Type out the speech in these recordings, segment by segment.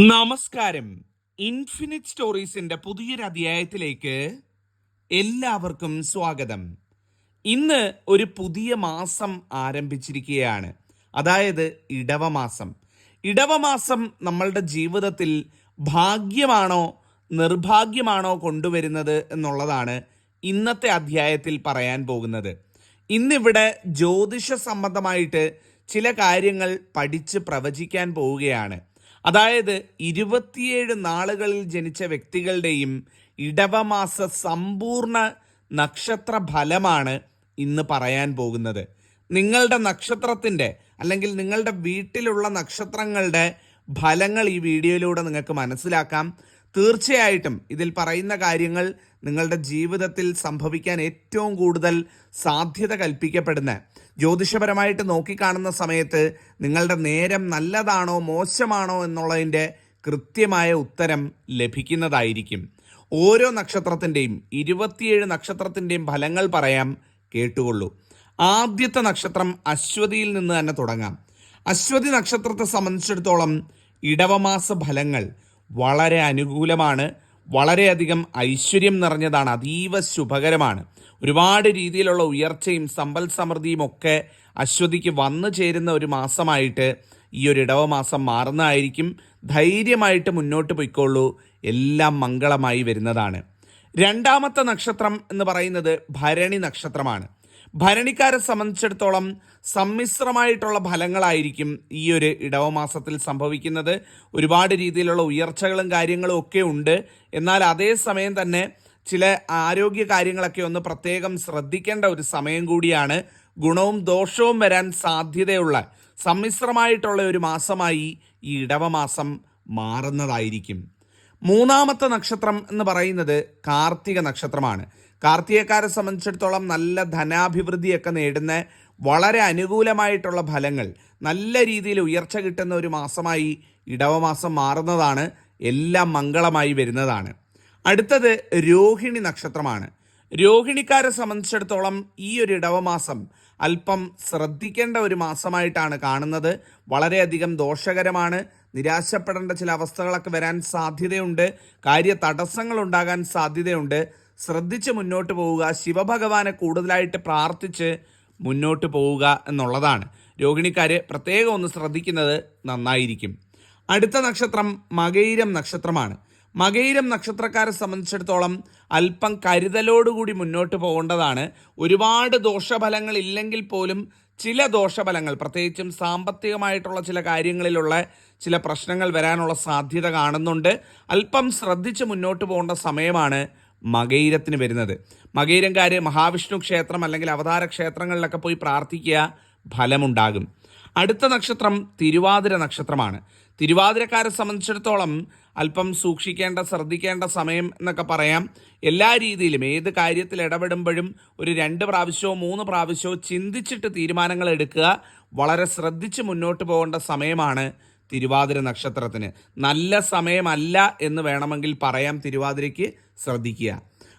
നമസ്കാരം. ഇൻഫിനിറ്റ് സ്റ്റോറീസിന്റെ പുതിയൊരു അധ്യായത്തിലേക്ക് എല്ലാവർക്കും സ്വാഗതം. ഇന്ന് ഒരു പുതിയ മാസം ആരംഭിച്ചിരിക്കുകയാണ്, അതായത് ഇടവമാസം. ഇടവമാസം നമ്മളുടെ ജീവിതത്തിൽ ഭാഗ്യമാണോ നിർഭാഗ്യമാണോ കൊണ്ടുവരുന്നത് എന്നുള്ളതാണ് ഇന്നത്തെ അധ്യായത്തിൽ പറയാൻ പോകുന്നത്. ഇന്നിവിടെ ജ്യോതിഷ സംബന്ധമായിട്ട് ചില കാര്യങ്ങൾ പഠിച്ച് പ്രവചിക്കാൻ പോവുകയാണ്. അതായത് 27 നാളുകളിൽ ജനിച്ച വ്യക്തികളുടെയും ഇടവമാസ സമ്പൂർണ്ണ നക്ഷത്ര ഫലമാണ് ഇന്ന് പറയാൻ പോകുന്നത്. നിങ്ങളുടെ നക്ഷത്രത്തിൻ്റെ അല്ലെങ്കിൽ നിങ്ങളുടെ വീട്ടിലുള്ള നക്ഷത്രങ്ങളുടെ ഫലങ്ങൾ ഈ വീഡിയോയിലൂടെ നിങ്ങൾക്ക് മനസ്സിലാക്കാം. തീർച്ചയായിട്ടും ഇതിൽ പറയുന്ന കാര്യങ്ങൾ നിങ്ങളുടെ ജീവിതത്തിൽ സംഭവിക്കാൻ ഏറ്റവും കൂടുതൽ സാധ്യത കൽപ്പിക്കപ്പെടുന്ന, ജ്യോതിഷപരമായിട്ട് നോക്കിക്കാണുന്ന സമയത്ത് നിങ്ങളുടെ നേരം നല്ലതാണോ മോശമാണോ എന്നുള്ളതിൻ്റെ കൃത്യമായ ഉത്തരം ലഭിക്കുന്നതായിരിക്കും. ഓരോ നക്ഷത്രത്തിൻ്റെയും 27 നക്ഷത്രത്തിൻ്റെയും ഫലങ്ങൾ പറയാം, കേട്ടുകൊള്ളൂ. ആദ്യത്തെ നക്ഷത്രം അശ്വതിയിൽ നിന്ന് തന്നെ തുടങ്ങാം. അശ്വതി നക്ഷത്രത്തെ സംബന്ധിച്ചിടത്തോളം ഇടവമാസ ഫലങ്ങൾ വളരെ അനുകൂലമാണ്, വളരെയധികം ഐശ്വര്യം നിറഞ്ഞതാണ്, അതീവ ശുഭകരമാണ്. ഒരുപാട് രീതിയിലുള്ള ഉയർച്ചയും സമ്പൽ സമൃദ്ധിയും ഒക്കെ അശ്വതിക്ക് വന്നു ചേരുന്ന ഒരു മാസമായിട്ട് ഈ ഒരു ഇടവമാസം മാറുന്നതായിരിക്കും. ധൈര്യമായിട്ട് മുന്നോട്ട് പോയിക്കൊള്ളൂ, എല്ലാം മംഗളമായി വരുന്നതാണ്. രണ്ടാമത്തെ നക്ഷത്രം എന്ന് പറയുന്നത് ഭരണി നക്ഷത്രമാണ്. ഭരണിക്കാരെ സംബന്ധിച്ചിടത്തോളം സമ്മിശ്രമായിട്ടുള്ള ഫലങ്ങളായിരിക്കും ഈ ഒരു ഇടവമാസത്തിൽ സംഭവിക്കുന്നത്. ഒരുപാട് രീതിയിലുള്ള ഉയർച്ചകളും കാര്യങ്ങളും ഒക്കെ ഉണ്ട്. എന്നാൽ അതേസമയം തന്നെ ചില ആരോഗ്യ കാര്യങ്ങളൊക്കെ ഒന്ന് പ്രത്യേകം ശ്രദ്ധിക്കേണ്ട ഒരു സമയം കൂടിയാണ്. ഗുണവും ദോഷവും വരാൻ സാധ്യതയുള്ള സമ്മിശ്രമായിട്ടുള്ള ഒരു മാസമായി ഈ ഇടവമാസം മാറുന്നതായിരിക്കും. മൂന്നാമത്തെ നക്ഷത്രം എന്ന് പറയുന്നത് കാർത്തിക നക്ഷത്രമാണ്. കാർത്തികക്കാരെ സംബന്ധിച്ചിടത്തോളം നല്ല ധനാഭിവൃദ്ധിയൊക്കെ നേടുന്ന, വളരെ അനുകൂലമായിട്ടുള്ള ഫലങ്ങൾ, നല്ല രീതിയിൽ ഉയർച്ച കിട്ടുന്ന ഒരു മാസമായി ഇടവമാസം മാറുന്നതാണ്. എല്ലാം മംഗളമായി വരുന്നതാണ്. അടുത്തത് രോഹിണി നക്ഷത്രമാണ്. രോഹിണിക്കാരെ സംബന്ധിച്ചിടത്തോളം ഈ ഒരു ഇടവമാസം അല്പം ശ്രദ്ധിക്കേണ്ട ഒരു മാസമായിട്ടാണ് കാണുന്നത്. വളരെയധികം ദോഷകരമാണ്. നിരാശപ്പെടേണ്ട ചില അവസ്ഥകളൊക്കെ വരാൻ സാധ്യതയുണ്ട്. കാര്യ തടസ്സങ്ങൾ ഉണ്ടാകാൻ സാധ്യതയുണ്ട്. ശ്രദ്ധിച്ച് മുന്നോട്ട് പോവുക, ശിവഭഗവാനെ കൂടുതലായിട്ട് പ്രാർത്ഥിച്ച് മുന്നോട്ട് പോവുക എന്നുള്ളതാണ്. രോഹിണിക്കാർ പ്രത്യേകം ഒന്ന് ശ്രദ്ധിക്കുന്നത് നന്നായിരിക്കും. അടുത്ത നക്ഷത്രം മകയിരം നക്ഷത്രമാണ്. മകയിരം നക്ഷത്രക്കാരെ സംബന്ധിച്ചിടത്തോളം അല്പം കരുതലോടുകൂടി മുന്നോട്ട് പോകേണ്ടതാണ്. ഒരുപാട് ദോഷഫലങ്ങൾ ഇല്ലെങ്കിൽ പോലും ചില ദോഷഫലങ്ങൾ, പ്രത്യേകിച്ചും സാമ്പത്തികമായിട്ടുള്ള ചില കാര്യങ്ങളിലുള്ള ചില പ്രശ്നങ്ങൾ വരാനുള്ള സാധ്യത കാണുന്നുണ്ട്. അല്പം ശ്രദ്ധിച്ച് മുന്നോട്ട് പോകേണ്ട സമയമാണ് മകയിരത്തിന് വരുന്നത്. മകയിരംകാർ മഹാവിഷ്ണു ക്ഷേത്രം അല്ലെങ്കിൽ അവതാര ക്ഷേത്രങ്ങളിലൊക്കെ പോയി പ്രാർത്ഥിക്കുക, ഫലമുണ്ടാകും. അടുത്ത നക്ഷത്രം തിരുവാതിര നക്ഷത്രമാണ്. തിരുവാതിരക്കാരെ സംബന്ധിച്ചിടത്തോളം അല്പം സൂക്ഷിക്കേണ്ട, ശ്രദ്ധിക്കേണ്ട സമയം എന്നൊക്കെ പറയാം. എല്ലാ രീതിയിലും ഏത് കാര്യത്തിൽ ഇടപെടുമ്പോഴും ഒരു 2 പ്രാവശ്യമോ 3 പ്രാവശ്യമോ ചിന്തിച്ചിട്ട് തീരുമാനങ്ങൾ എടുക്കുക. വളരെ ശ്രദ്ധിച്ച് മുന്നോട്ട് പോകേണ്ട സമയമാണ് തിരുവാതിര നക്ഷത്രത്തിന്. നല്ല സമയമല്ല എന്ന് വേണമെങ്കിൽ പറയാം. തിരുവാതിരയ്ക്ക് ശ്രദ്ധിക്കുക.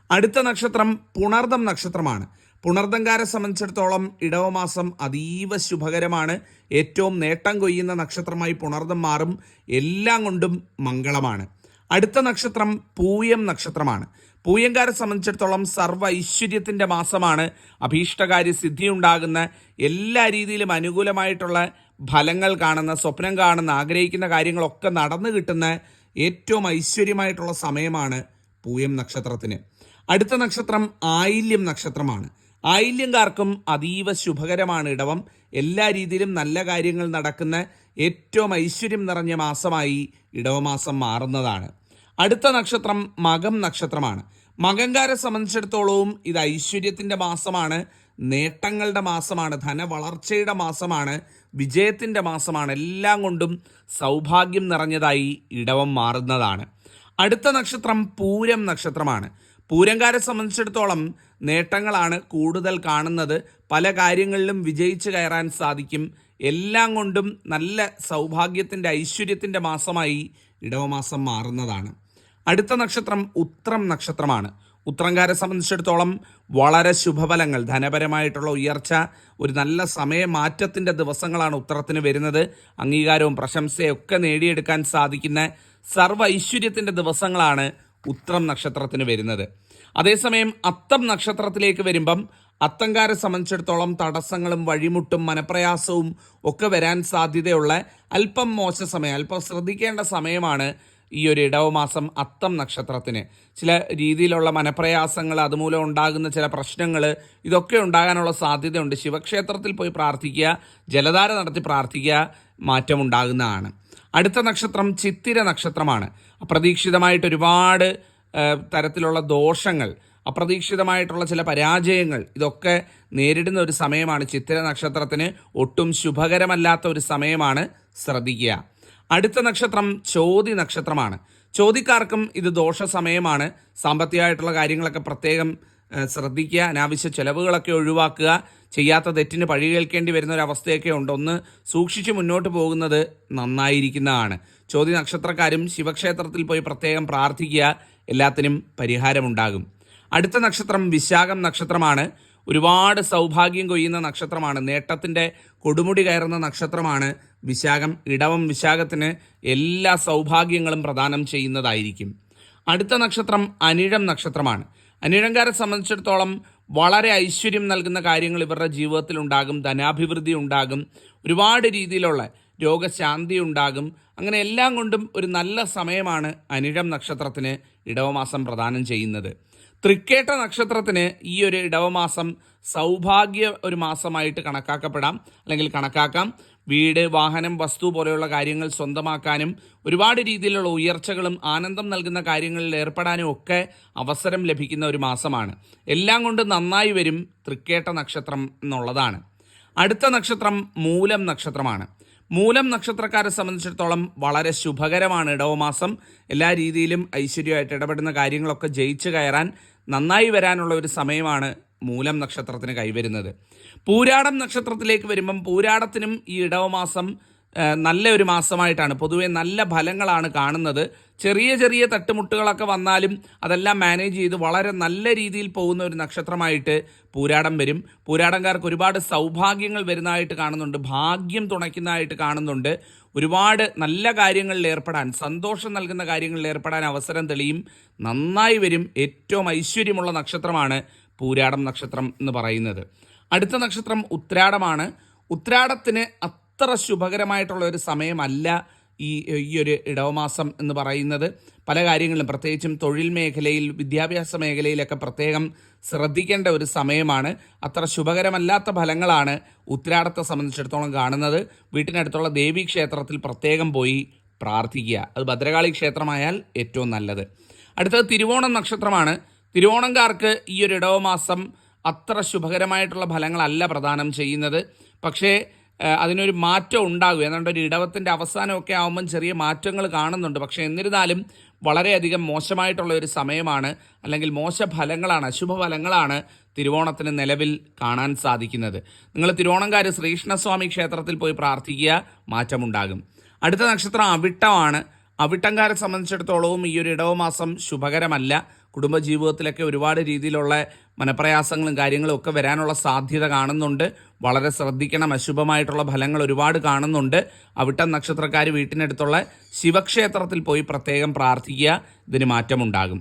അടുത്ത നക്ഷത്രം പുണർദം നക്ഷത്രമാണ്. പുണർദംകാരെ സംബന്ധിച്ചിടത്തോളം ഇടവമാസം അതീവ ശുഭകരമാണ്. ഏറ്റവും നേട്ടം കൊയ്യുന്ന നക്ഷത്രമായി പുണർദം മാറും. എല്ലാം കൊണ്ടും മംഗളമാണ്. അടുത്ത നക്ഷത്രം പൂയം നക്ഷത്രമാണ്. പൂയംകാരെ സംബന്ധിച്ചിടത്തോളം സർവ്വ ഐശ്വര്യത്തിൻ്റെ മാസമാണ്. അഭീഷ്ടകാര്യ സിദ്ധി ഉണ്ടാകുന്ന, എല്ലാ രീതിയിലും അനുകൂലമായിട്ടുള്ള ഫലങ്ങൾ കാണുന്ന, സ്വപ്നം കാണുന്ന, ആഗ്രഹിക്കുന്ന കാര്യങ്ങളൊക്കെ നടന്നു കിട്ടുന്ന ഏറ്റവും ഐശ്വര്യമായിട്ടുള്ള സമയമാണ് പൂയം നക്ഷത്രത്തിന്. അടുത്ത നക്ഷത്രം ആയില്യം നക്ഷത്രമാണ്. ആയില്യംകാർക്കും അതീവ ശുഭകരമാണ് ഇടവം. എല്ലാ രീതിയിലും നല്ല കാര്യങ്ങൾ നടക്കുന്ന ഏറ്റവും ഐശ്വര്യം നിറഞ്ഞ മാസമായി ഇടവമാസം മാറുന്നതാണ്. അടുത്ത നക്ഷത്രം മകം നക്ഷത്രമാണ്. മകംകാരെ സംബന്ധിച്ചിടത്തോളവും ഇത് ഐശ്വര്യത്തിൻ്റെ മാസമാണ്, നേട്ടങ്ങളുടെ മാസമാണ്, ധനവളർച്ചയുടെ മാസമാണ്, വിജയത്തിൻ്റെ മാസമാണ്. എല്ലാം കൊണ്ടും സൗഭാഗ്യം നിറഞ്ഞതായി ഇടവം മാറുന്നതാണ്. അടുത്ത നക്ഷത്രം പൂരം നക്ഷത്രമാണ്. പൂരംകാരെ സംബന്ധിച്ചിടത്തോളം നേട്ടങ്ങളാണ് കൂടുതൽ കാണുന്നത്. പല കാര്യങ്ങളിലും വിജയിച്ച് കയറാൻ സാധിക്കും. എല്ലാം കൊണ്ടും നല്ല സൗഭാഗ്യത്തിൻ്റെ, ഐശ്വര്യത്തിൻ്റെ മാസമായി ഇടവമാസം മാറുന്നതാണ്. അടുത്ത നക്ഷത്രം ഉത്രം നക്ഷത്രമാണ്. ഉത്രംകാരെ സംബന്ധിച്ചിടത്തോളം വളരെ ശുഭഫലങ്ങൾ, ധനപരമായിട്ടുള്ള ഉയർച്ച, ഒരു നല്ല സമയമാറ്റത്തിൻ്റെ ദിവസങ്ങളാണ് ഉത്രത്തിന് വരുന്നത്. അംഗീകാരവും പ്രശംസയും ഒക്കെ നേടിയെടുക്കാൻ സാധിക്കുന്ന സർവ്വ ഐശ്വര്യത്തിൻ്റെ ദിവസങ്ങളാണ് ഉത്രം നക്ഷത്രത്തിന് വരുന്നത്. അതേസമയം അത്തം നക്ഷത്രത്തിലേക്ക് വരുമ്പം അത്തംകാരെ സംബന്ധിച്ചിടത്തോളം തടസ്സങ്ങളും വഴിമുട്ടും മനപ്രയാസവും ഒക്കെ വരാൻ സാധ്യതയുള്ള അല്പം മോശ സമയം, അല്പം ശ്രദ്ധിക്കേണ്ട സമയമാണ് ഈ ഒരു ഇടവമാസം അത്തം നക്ഷത്രത്തിന്. ചില രീതിയിലുള്ള മനപ്രയാസങ്ങൾ, അതുമൂലം ഉണ്ടാകുന്ന ചില പ്രശ്നങ്ങൾ, ഇതൊക്കെ ഉണ്ടാകാനുള്ള സാധ്യതയുണ്ട്. ശിവക്ഷേത്രത്തിൽ പോയി പ്രാർത്ഥിക്കുക, ജലധാര നടത്തി പ്രാർത്ഥിക്കുക, മാറ്റമുണ്ടാകുന്നതാണ്. അടുത്ത നക്ഷത്രം ചിത്തിര നക്ഷത്രമാണ്. അപ്രതീക്ഷിതമായിട്ട് ഒരുപാട് തരത്തിലുള്ള ദോഷങ്ങൾ, അപ്രതീക്ഷിതമായിട്ടുള്ള ചില പരാജയങ്ങൾ, ഇതൊക്കെ നേരിടുന്ന ഒരു സമയമാണ്. ചിത്തിര നക്ഷത്രത്തിന് ഒട്ടും ശുഭകരമല്ലാത്ത ഒരു സമയമാണ്, ശ്രദ്ധിക്കുക. അടുത്ത നക്ഷത്രം ചോതി നക്ഷത്രമാണ്. ചോതിക്കാർക്കും ഇത് ദോഷ സമയമാണ്. സാമ്പത്തികമായിട്ടുള്ള കാര്യങ്ങളൊക്കെ പ്രത്യേകം ശ്രദ്ധിക്കുക, അനാവശ്യ ചെലവുകളൊക്കെ ഒഴിവാക്കുക, ചെയ്യാത്ത തെറ്റിന് പഴി കേൾക്കേണ്ടി വരുന്ന ഒരു അവസ്ഥയൊക്കെ ഉണ്ട്. ഒന്ന് സൂക്ഷിച്ച് മുന്നോട്ട് പോകുന്നത് നന്നായിരിക്കുന്നതാണ്. ചോതി നക്ഷത്രക്കാരും ശിവക്ഷേത്രത്തിൽ പോയി പ്രത്യേകം പ്രാർത്ഥിക്കുക, എല്ലാത്തിനും പരിഹാരമുണ്ടാകും. അടുത്ത നക്ഷത്രം വിശാഖം നക്ഷത്രമാണ്. ഒരുപാട് സൗഭാഗ്യം കൊയ്യുന്ന നക്ഷത്രമാണ്. നേട്ടത്തിൻ്റെ കൊടുമുടി കയറുന്ന നക്ഷത്രമാണ് വിശാഖം. ഇടവം വിശാഖത്തിന് എല്ലാ സൗഭാഗ്യങ്ങളും പ്രദാനം ചെയ്യുന്നതായിരിക്കും. അടുത്ത നക്ഷത്രം അനിഴം നക്ഷത്രമാണ്. അനിഴംകാരെ സംബന്ധിച്ചിടത്തോളം വളരെ ഐശ്വര്യം നൽകുന്ന കാര്യങ്ങൾ ഇവരുടെ ജീവിതത്തിൽ ഉണ്ടാകും. ധനാഭിവൃദ്ധി ഉണ്ടാകും, ഒരുപാട് രീതിയിലുള്ള രോഗശാന്തി ഉണ്ടാകും. അങ്ങനെ എല്ലാം കൊണ്ടും ഒരു നല്ല സമയമാണ് അനിഴം നക്ഷത്രത്തിന് ഇടവമാസം പ്രദാനം ചെയ്യുന്നത്. തൃക്കേട്ട നക്ഷത്രത്തിന് ഈ ഒരു ഇടവമാസം സൗഭാഗ്യ ഒരു മാസമായിട്ട് കണക്കാക്കപ്പെടാം, അല്ലെങ്കിൽ കണക്കാക്കാം. വീട്, വാഹനം, വസ്തു പോലെയുള്ള കാര്യങ്ങൾ സ്വന്തമാക്കാനും ഒരുപാട് രീതിയിലുള്ള ഉയർച്ചകളും ആനന്ദം നൽകുന്ന കാര്യങ്ങളിൽ ഏർപ്പെടാനും ഒക്കെ അവസരം ലഭിക്കുന്ന ഒരു മാസമാണ്. എല്ലാം കൊണ്ട് നന്നായി വരും തൃക്കേട്ട നക്ഷത്രം എന്നുള്ളതാണ്. അടുത്ത നക്ഷത്രം മൂലം നക്ഷത്രമാണ്. മൂലം നക്ഷത്രക്കാരെ സംബന്ധിച്ചിടത്തോളം വളരെ ശുഭകരമാണ് ഇടവമാസം. എല്ലാ രീതിയിലും ഐശ്വര്യമായിട്ട് ഇടപെടുന്ന കാര്യങ്ങളൊക്കെ ജയിച്ചു കയറാൻ, നന്നായി വരാനുള്ള ഒരു സമയമാണ് മൂലം നക്ഷത്രത്തിന് കൈവരുന്നത്. പൂരാടം നക്ഷത്രത്തിലേക്ക് വരുമ്പം പൂരാടത്തിനും ഈ ഇടവമാസം നല്ല ഒരു മാസമായിട്ടാണ്. പൊതുവെ നല്ല ഫലങ്ങളാണ് കാണുന്നത്. ചെറിയ ചെറിയ തട്ടുമുട്ടുകളൊക്കെ വന്നാലും അതെല്ലാം മാനേജ് ചെയ്ത് വളരെ നല്ല രീതിയിൽ പോകുന്ന ഒരു നക്ഷത്രമായിട്ട് പൂരാടം വരും. പൂരാടംകാർക്ക് ഒരുപാട് സൗഭാഗ്യങ്ങൾ വരുന്നതായിട്ട് കാണുന്നുണ്ട്, ഭാഗ്യം തുണയ്ക്കുന്നതായിട്ട് കാണുന്നുണ്ട്. ഒരുപാട് നല്ല കാര്യങ്ങളിൽ ഏർപ്പെടാൻ, സന്തോഷം നൽകുന്ന കാര്യങ്ങളിൽ ഏർപ്പെടാൻ അവസരം തെളിയും. നന്നായി വരും. ഏറ്റവും ഐശ്വര്യമുള്ള നക്ഷത്രമാണ് പൂരാടം നക്ഷത്രം എന്ന് പറയുന്നത്. അടുത്ത നക്ഷത്രം ഉത്രാടമാണ്. ഉത്രാടത്തിന് അത്ര ശുഭകരമായിട്ടുള്ള ഒരു സമയമല്ല ഈ ഒരു ഇടവമാസം എന്ന് പറയുന്നത്. പല കാര്യങ്ങളിലും, പ്രത്യേകിച്ചും തൊഴിൽ മേഖലയിൽ, വിദ്യാഭ്യാസ മേഖലയിലൊക്കെ പ്രത്യേകം ശ്രദ്ധിക്കേണ്ട ഒരു സമയമാണ്. അത്ര ശുഭകരമല്ലാത്ത ഫലങ്ങളാണ് ഉത്രാടത്തെ സംബന്ധിച്ചിടത്തോളം കാണുന്നത്. വീട്ടിനടുത്തുള്ള ദേവീ ക്ഷേത്രത്തിൽ പ്രത്യേകം പോയി പ്രാർത്ഥിക്കുക. അത് ഭദ്രകാളി ക്ഷേത്രമായാൽ ഏറ്റവും നല്ലത്. അടുത്തത് തിരുവോണം നക്ഷത്രമാണ്. തിരുവോണംകാർക്ക് ഈ ഒരു ഇടവമാസം അത്ര ശുഭകരമായിട്ടുള്ള ഫലങ്ങളല്ല പ്രദാനം ചെയ്യുന്നത്. പക്ഷേ അതിനൊരു മാറ്റം ഉണ്ടാകും. ഏതാണ്ട് ഒരു ഇടവത്തിൻ്റെ അവസാനമൊക്കെ ആകുമ്പം ചെറിയ മാറ്റങ്ങൾ കാണുന്നുണ്ട്. പക്ഷേ എന്നിരുന്നാലും വളരെയധികം മോശമായിട്ടുള്ള ഒരു സമയമാണ്, അല്ലെങ്കിൽ മോശഫലങ്ങളാണ്, അശുഭഫലങ്ങളാണ് തിരുവോണത്തിന് നിലവിൽ കാണാൻ സാധിക്കുന്നത്. നിങ്ങൾ തിരുവോണംകാർ ശ്രീകൃഷ്ണസ്വാമി ക്ഷേത്രത്തിൽ പോയി പ്രാർത്ഥിക്കുക, മാറ്റമുണ്ടാകും. അടുത്ത നക്ഷത്രം അവിട്ടമാണ്. അവിട്ടംകാരെ സംബന്ധിച്ചിടത്തോളവും ഈ ഒരു ഇടവമാസം ശുഭകരമല്ല. കുടുംബജീവിതത്തിലൊക്കെ ഒരുപാട് രീതിയിലുള്ള മനപ്രയാസങ്ങളും കാര്യങ്ങളും ഒക്കെ വരാനുള്ള സാധ്യത കാണുന്നുണ്ട്. വളരെ ശ്രദ്ധിക്കണം. അശുഭമായിട്ടുള്ള ഫലങ്ങൾ ഒരുപാട് കാണുന്നുണ്ട്. അവിട്ടം നക്ഷത്രക്കാർ വീട്ടിനടുത്തുള്ള ശിവക്ഷേത്രത്തിൽ പോയി പ്രത്യേകം പ്രാർത്ഥിക്കുക, ഇതിന് മാറ്റമുണ്ടാകും.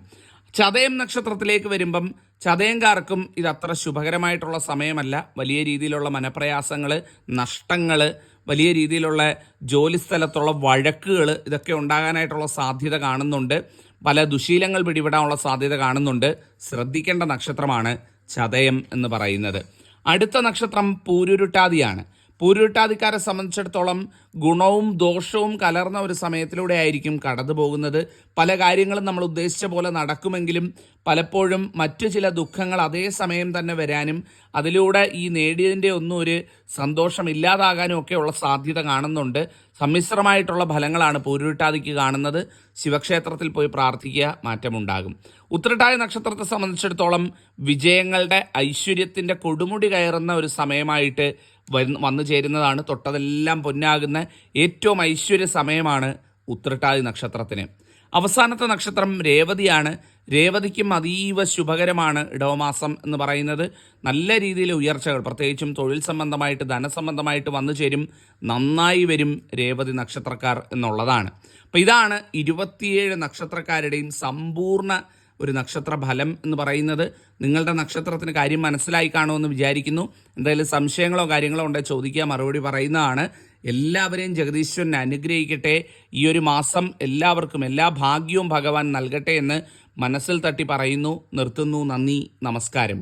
ചതയം നക്ഷത്രത്തിലേക്ക് വരുമ്പം ചതയംകാർക്കും ഇത് അത്ര ശുഭകരമായിട്ടുള്ള സമയമല്ല. വലിയ രീതിയിലുള്ള മനപ്രയാസങ്ങൾ, നഷ്ടങ്ങൾ, വലിയ രീതിയിലുള്ള ജോലിസ്ഥലത്തുള്ള വഴക്കുകൾ, ഇതൊക്കെ ഉണ്ടാകാനായിട്ടുള്ള സാധ്യത കാണുന്നുണ്ട്. പല ദുശീലങ്ങൾ പിടിപെടാനുള്ള സാധ്യത കാണുന്നുണ്ട്. ശ്രദ്ധിക്കേണ്ട നക്ഷത്രമാണ് ചതയം എന്ന് പറയുന്നത്. അടുത്ത നക്ഷത്രം പൂരുരുട്ടാതിയാണ്. പൂരുരുട്ടാതിക്കാരെ സംബന്ധിച്ചിടത്തോളം ഗുണവും ദോഷവും കലർന്ന ഒരു സമയത്തിലൂടെ ആയിരിക്കും കടന്നു പോകുന്നത്. പല കാര്യങ്ങളും നമ്മൾ ഉദ്ദേശിച്ച പോലെ നടക്കുമെങ്കിലും പലപ്പോഴും മറ്റു ചില ദുഃഖങ്ങൾ അതേ സമയം തന്നെ വരാനും അതിലൂടെ ഈ നേടിയതിൻ്റെ ഒന്നും ഒരു സന്തോഷമില്ലാതാകാനും ഒക്കെയുള്ള സാധ്യത കാണുന്നുണ്ട്. സമ്മിശ്രമായിട്ടുള്ള ഫലങ്ങളാണ് പൂരുരുട്ടാതിക്ക് കാണുന്നത്. ശിവക്ഷേത്രത്തിൽ പോയി പ്രാർത്ഥിക്കുക, മാറ്റമുണ്ടാകും. ഉത്രട്ടാതി നക്ഷത്രത്തെ സംബന്ധിച്ചിടത്തോളം വിജയങ്ങളുടെ, ഐശ്വര്യത്തിൻ്റെ കൊടുമുടി കയറുന്ന ഒരു സമയമായിട്ട് വന്നു ചേരുന്നതാണ്. തൊട്ടതെല്ലാം പൊന്നാകുന്ന ഏറ്റവും ഐശ്വര്യ സമയമാണ് ഉത്രട്ടാതി നക്ഷത്രത്തിന്. അവസാനത്തെ നക്ഷത്രം രേവതിയാണ്. രേവതിക്കും അതീവ ശുഭകരമാണ് ഇടവമാസം എന്ന് പറയുന്നത്. നല്ല രീതിയിൽ ഉയർച്ചകൾ, പ്രത്യേകിച്ചും തൊഴിൽ സംബന്ധമായിട്ട് ധനസംബന്ധമായിട്ട് വന്നു ചേരും, നന്നായി വരും രേവതി നക്ഷത്രക്കാർ എന്നുള്ളതാണ്. അപ്പോൾ ഇതാണ് 27 നക്ഷത്രക്കാരുടെയും സമ്പൂർണ്ണ ഒരു നക്ഷത്ര ഫലം എന്ന് പറയുന്നത്. നിങ്ങളുടെ നക്ഷത്രത്തിന് കാര്യം മനസ്സിലായി കാണുമെന്ന് വിചാരിക്കുന്നു. എന്തായാലും സംശയങ്ങളോ കാര്യങ്ങളോ ഉണ്ടെങ്കിൽ ചോദിക്കുക, മറുപടി പറയുന്നതാണ്. എല്ലാവരെയും ജഗദീശ്വരൻ അനുഗ്രഹിക്കട്ടെ. ഈ ഒരു മാസം എല്ലാവർക്കും എല്ലാ ഭാഗ്യവും ഭഗവാൻ നൽകട്ടെ എന്ന് മനസ്സിൽ തട്ടി പറയുന്നു. നിർത്തുന്നു. നന്ദി, നമസ്കാരം.